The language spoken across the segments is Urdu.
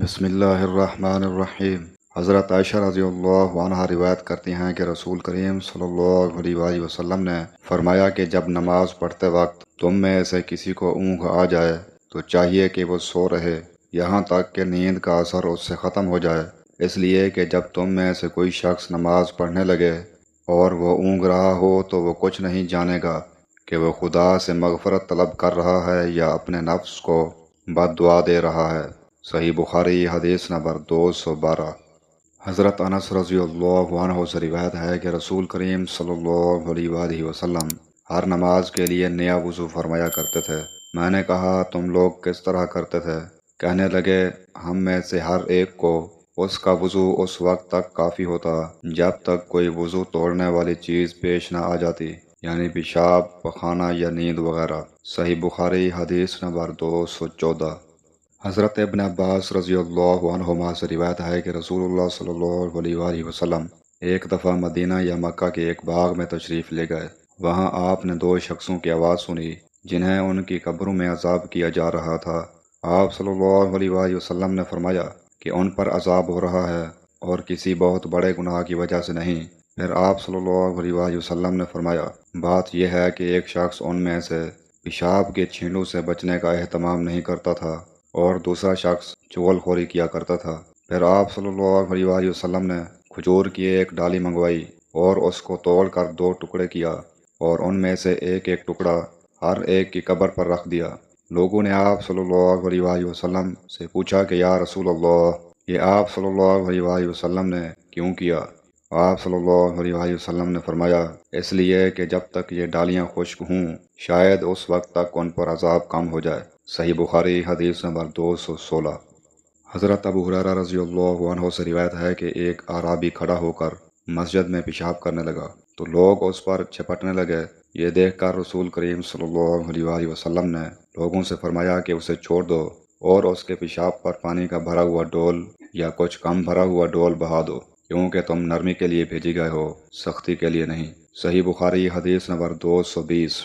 بسم اللہ الرحمن الرحیم۔ حضرت عائشہ رضی اللہ عنہا روایت کرتی ہیں کہ رسول کریم صلی اللہ علیہ وآلہ وسلم نے فرمایا کہ جب نماز پڑھتے وقت تم میں سے کسی کو اونگ آ جائے تو چاہیے کہ وہ سو رہے یہاں تک کہ نیند کا اثر اس سے ختم ہو جائے، اس لیے کہ جب تم میں سے کوئی شخص نماز پڑھنے لگے اور وہ اونگ رہا ہو تو وہ کچھ نہیں جانے گا کہ وہ خدا سے مغفرت طلب کر رہا ہے یا اپنے نفس کو بد دعا دے رہا ہے۔ صحیح بخاری حدیث نمبر 212۔ حضرت انس رضی اللہ عنہ سے روایت ہے کہ رسول کریم صلی اللہ علیہ وآلہ وسلم ہر نماز کے لیے نیا وضو فرمایا کرتے تھے۔ میں نے کہا تم لوگ کس طرح کرتے تھے؟ کہنے لگے ہم میں سے ہر ایک کو اس کا وضو اس وقت تک کافی ہوتا جب تک کوئی وضو توڑنے والی چیز پیش نہ آ جاتی، یعنی پیشاب، پخانہ یا نیند وغیرہ۔ صحیح بخاری حدیث نمبر 214۔ حضرت ابن عباس رضی اللہ عنہما سے روایت ہے کہ رسول اللہ صلی اللہ علیہ وآلہ وسلم ایک دفعہ مدینہ یا مکہ کے ایک باغ میں تشریف لے گئے۔ وہاں آپ نے دو شخصوں کی آواز سنی جنہیں ان کی قبروں میں عذاب کیا جا رہا تھا۔ آپ صلی اللہ علیہ وآلہ وسلم نے فرمایا کہ ان پر عذاب ہو رہا ہے اور کسی بہت بڑے گناہ کی وجہ سے نہیں۔ پھر آپ صلی اللہ علیہ وآلہ وسلم نے فرمایا بات یہ ہے کہ ایک شخص ان میں سے پیشاب کے چھینٹوں سے بچنے کا اہتمام نہیں کرتا تھا اور دوسرا شخص چغل خوری کیا کرتا تھا۔ پھر آپ صلی اللہ علیہ وآلہ وسلم نے کھجور کی ایک ڈالی منگوائی اور اس کو توڑ کر دو ٹکڑے کیا اور ان میں سے ایک ایک ٹکڑا ہر ایک کی قبر پر رکھ دیا۔ لوگوں نے آپ صلی اللہ علیہ وآلہ وسلم سے پوچھا کہ یا رسول اللہ، یہ آپ صلی اللہ علیہ وآلہ وسلم نے کیوں کیا؟ آپ صلی اللہ علیہ وآلہ وسلم نے فرمایا اس لیے کہ جب تک یہ ڈالیاں خشک ہوں شاید اس وقت تک ان پر عذاب کم ہو جائے۔ صحیح بخاری حدیث نمبر 216۔ حضرت ابو ہریرہ رضی اللہ عنہ سے روایت ہے کہ ایک اعرابی کھڑا ہو کر مسجد میں پیشاب کرنے لگا تو لوگ اس پر چھپٹنے لگے۔ یہ دیکھ کر رسول کریم صلی اللہ علیہ وآلہ وسلم نے لوگوں سے فرمایا کہ اسے چھوڑ دو اور اس کے پیشاب پر پانی کا بھرا ہوا ڈول یا کچھ کم بھرا ہوا ڈول بہا دو، کیونکہ تم نرمی کے لیے بھیجی گئے ہو، سختی کے لیے نہیں۔ صحیح بخاری حدیث نمبر 220۔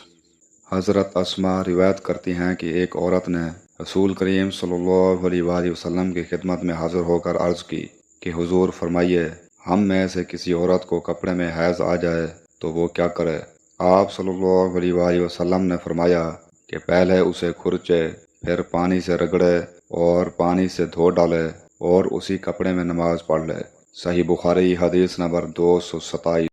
حضرت اسماء روایت کرتی ہیں کہ ایک عورت نے رسول کریم صلی اللہ علیہ وآلہ وسلم کی خدمت میں حاضر ہو کر عرض کی کہ حضور فرمائیے ہم میں سے کسی عورت کو کپڑے میں حیض آ جائے تو وہ کیا کرے؟ آپ صلی اللہ علیہ وآلہ وسلم نے فرمایا کہ پہلے اسے کھرچے، پھر پانی سے رگڑے اور پانی سے دھو ڈالے اور اسی کپڑے میں نماز پڑھ لے۔ صحیح بخاری حدیث نمبر 227۔